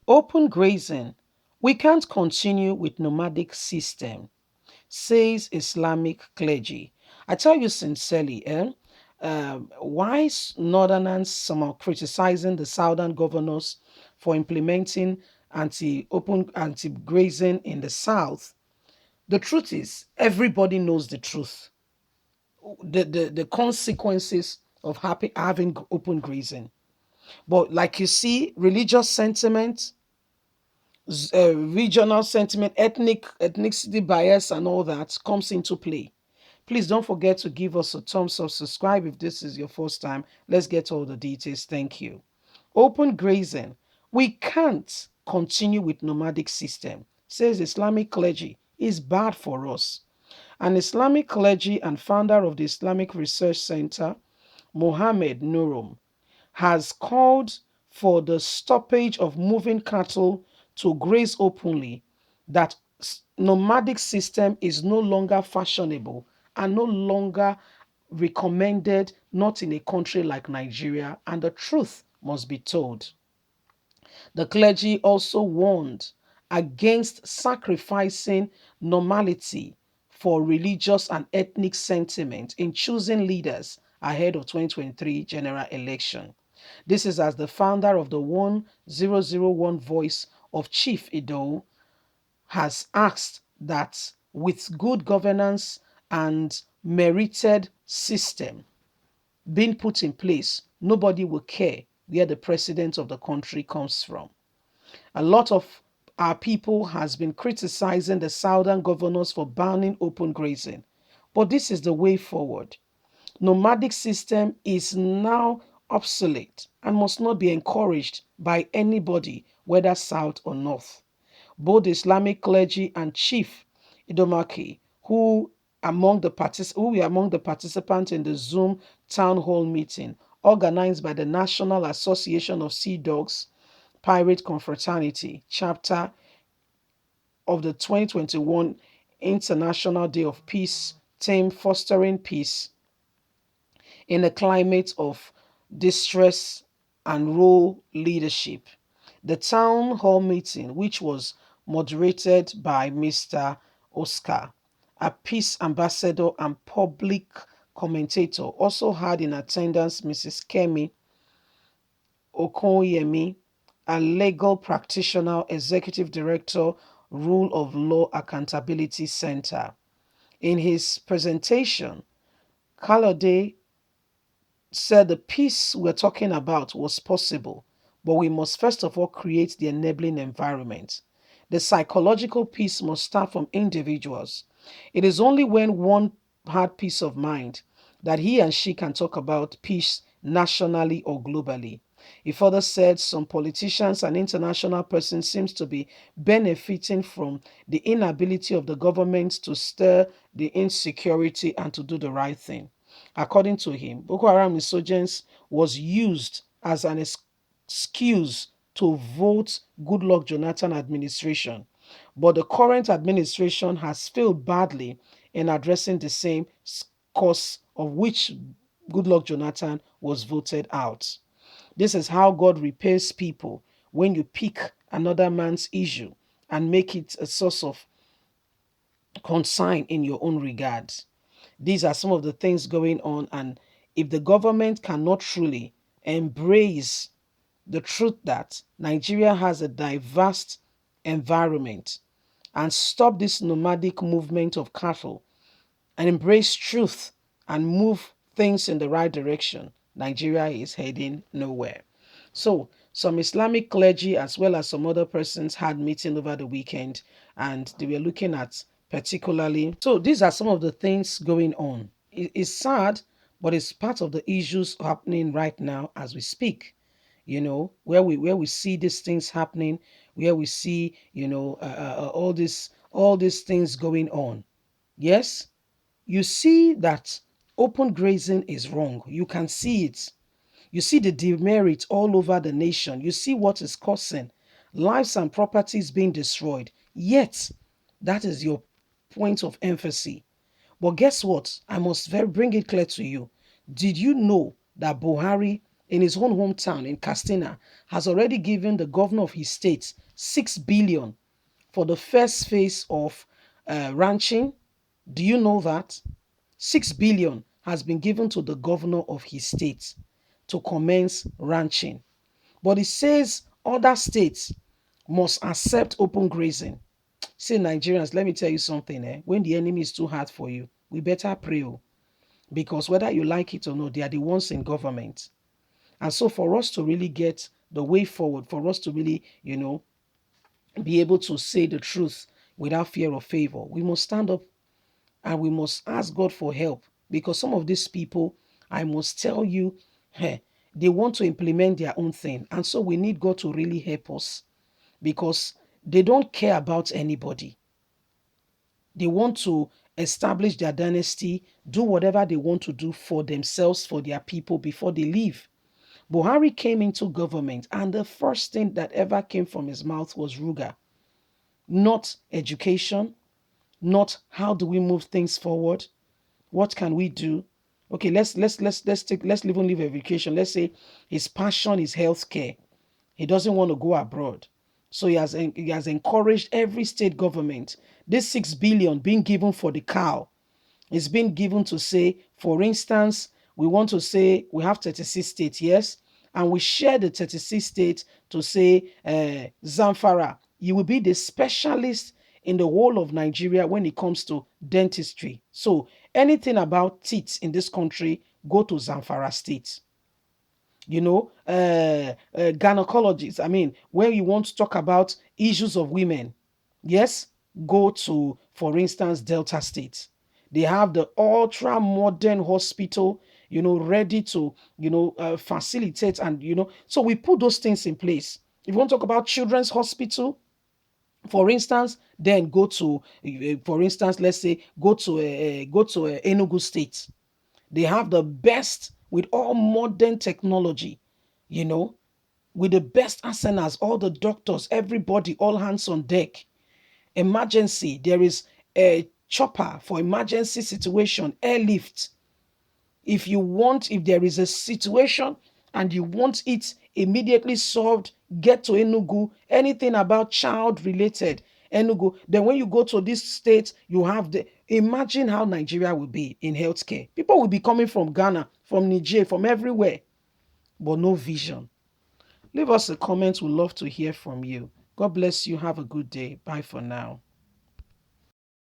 Open grazing. We can't continue with nomadic system, says Islamic clergy. I tell you sincerely, why Northerners some are criticizing the Southern governors for implementing anti-grazing in the South? The truth is, everybody knows the truth. The consequences of having open grazing. But like you see, religious sentiment, regional sentiment, ethnicity bias, and all that comes into play. Please don't forget to give us a thumbs up, subscribe if this is your first time. Let's get all the details. Thank you. Open grazing. We can't continue with nomadic system, says Islamic clergy. Is bad for us. An Islamic clergy and founder of the Islamic Research Center, Mohammed Nurum, has called for the stoppage of moving cattle to graze openly, that nomadic system is no longer fashionable and no longer recommended, not in a country like Nigeria, and the truth must be told. The clergy also warned against sacrificing normality for religious and ethnic sentiment in choosing leaders ahead of 2023 general election. This is as the founder of the 1001 Voice of Chief Ido has asked that with good governance and merited system being put in place, nobody will care where the president of the country comes from. A lot of our people has been criticizing the southern governors for banning open grazing, but this is the way forward. Nomadic system is now obsolete and must not be encouraged by anybody, whether south or north. Both Islamic clergy and Chief Idomaki, who were among the participants in the Zoom town hall meeting organized by the National Association of Sea Dogs Pirate Confraternity chapter of the 2021 International Day of Peace theme Fostering Peace in a Climate of Distress and Role Leadership. The town hall meeting, which was moderated by Mr. Oscar, a peace ambassador and public commentator, also had in attendance Mrs. Kemi Okoyemi, a legal practitioner, executive director, Rule of Law Accountability Center. In his presentation, Kalode said the peace we're talking about was possible, but we must first of all create the enabling environment. The psychological peace must start from individuals. It is only when one had peace of mind that he and she can talk about peace nationally or globally. He further said some politicians and international persons seems to be benefiting from the inability of the government to stir the insecurity and to do the right thing. According to him, Boko Haram insurgents was used as an excuse to vote Goodluck Jonathan administration. But the current administration has failed badly in addressing the same cause of which Goodluck Jonathan was voted out. This is how God repairs people when you pick another man's issue and make it a source of concern in your own regard. These are some of the things going on, and if the government cannot truly embrace the truth that Nigeria has a diverse environment and stop this nomadic movement of cattle and embrace truth and move things in the right direction, Nigeria is heading nowhere. So, some Islamic clergy as well as some other persons had meeting over the weekend, and they were looking at particularly. So, these are some of the things going on. It's sad, but it's part of the issues happening right now as we speak. Where we see these things happening, where we see all these things going on. Yes, you see that open grazing is wrong. You can see it. You see the demerit all over the nation. You see what is causing lives and properties being destroyed. Yet, that is your point of emphasis. But guess what? I must bring it clear to you. Did you know that Buhari in his own hometown in Castina has already given the governor of his state 6 billion for the first phase of ranching. Do you know that? 6 billion has been given to the governor of his state to commence ranching. But it says other states must accept open grazing. See, Nigerians, let me tell you something. When the enemy is too hard for you, we better pray. Because whether you like it or not, they are the ones in government. And so for us to really get the way forward, for us to really, be able to say the truth without fear or favor, we must stand up and we must ask God for help. Because some of these people, I must tell you, they want to implement their own thing. And so we need God to really help us because they don't care about anybody. They want to establish their dynasty, do whatever they want to do for themselves, for their people before they leave. Buhari came into government, and the first thing that ever came from his mouth was Ruga, not education, not how do we move things forward, what can we do. Okay, let's even leave education. Let's say his passion is healthcare. He doesn't want to go abroad. So he has encouraged every state government. This 6 billion being given for the cow is being given to say, for instance, we want to say we have 36 states, yes, and we share the 36 states to say Zamfara, you will be the specialist in the whole of Nigeria when it comes to dentistry. So anything about teeth in this country, go to Zamfara state. Gynecologists. I mean, when you want to talk about issues of women, yes, go to, for instance, Delta State. They have the ultra modern hospital, ready to, facilitate and, so we put those things in place. If you want to talk about children's hospital, for instance, then go to, for instance, let's say, go to Enugu State. They have the best with all modern technology, you know, with the best arsenals, all the doctors, everybody, all hands on deck. Emergency, there is a chopper for emergency situation, airlift. If there is a situation and you want it immediately solved, get to Enugu. Anything about child related, Enugu. Then when you go to this state, you have imagine how Nigeria will be in healthcare. People will be coming from Ghana, from Niger, from everywhere, but no vision. Leave us a comment. We'd love to hear from you. God bless you. Have a good day. Bye for now.